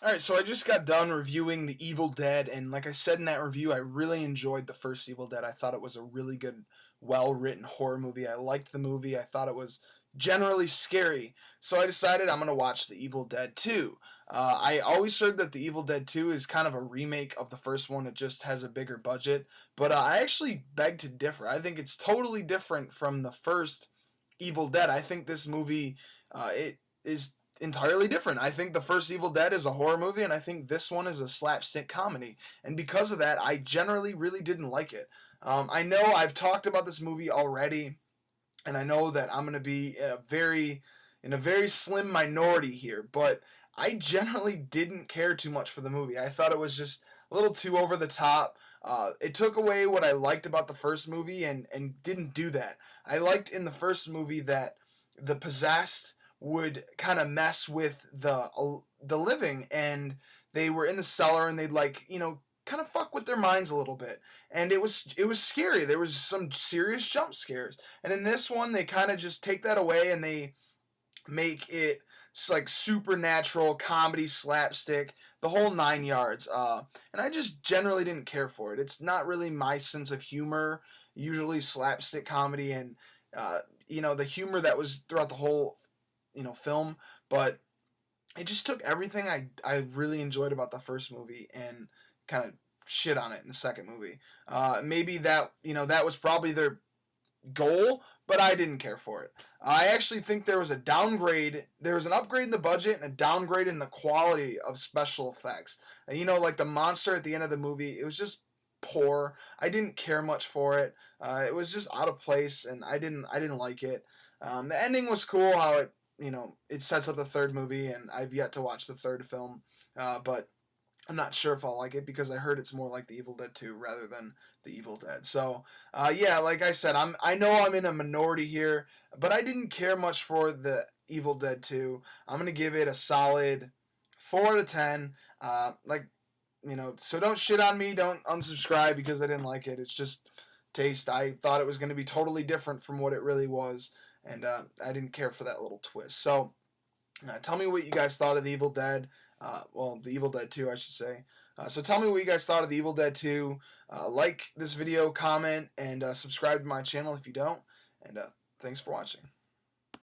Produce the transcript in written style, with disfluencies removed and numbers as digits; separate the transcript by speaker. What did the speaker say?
Speaker 1: Alright, so I just got done reviewing The Evil Dead, and like I said in that review, I really enjoyed the first Evil Dead. I thought it was a really good, well written horror movie. I liked the movie. I thought it was generally scary. So I decided I'm going to watch The Evil Dead 2. I always heard that The Evil Dead 2 is kind of a remake of the first one, it just has a bigger budget. But I actually beg to differ. I think it's totally different from the first Evil Dead. I think this movie it is entirely different. I think the first Evil Dead is a horror movie, and I think this one is a slapstick comedy. And because of that, I generally really didn't like it. I know I've talked about this movie already, and I know that I'm going to be in a very slim minority here, but I generally didn't care too much for the movie. I thought it was just a little too over the top. It took away what I liked about the first movie and didn't do that. I liked in the first movie that the possessed would kind of mess with the living, and they were in the cellar and they'd kind of fuck with their minds a little bit, and it was scary. There was some serious jump scares, and in this one they kind of just take that away and they make it like supernatural comedy, slapstick, the whole 9 yards. And I just generally didn't care for it. It's not really my sense of humor. Usually slapstick comedy and the humor that was throughout the whole film, but it just took everything I really enjoyed about the first movie and kind of shit on it in the second movie. Maybe that was probably their goal, but I didn't care for it. I actually think there was a downgrade. There was an upgrade in the budget and a downgrade in the quality of special effects. Like the monster at the end of the movie, it was just poor. I didn't care much for it. It was just out of place, and I didn't like it. The ending was cool. How it sets up the third movie, and I've yet to watch the third film, but I'm not sure if I'll like it because I heard it's more like The Evil Dead 2 rather than The Evil Dead. So, yeah, like I said, I know I'm in a minority here, but I didn't care much for The Evil Dead 2. I'm gonna give it a solid 4 out of 10. So don't shit on me. Don't unsubscribe because I didn't like it. It's just taste. I thought it was going to be totally different from what it really was, and I didn't care for that little twist. So tell me what you guys thought of The Evil Dead. The Evil Dead 2, I should say. So tell me what you guys thought of The Evil Dead 2. Like this video, comment, and subscribe to my channel if you don't. And thanks for watching.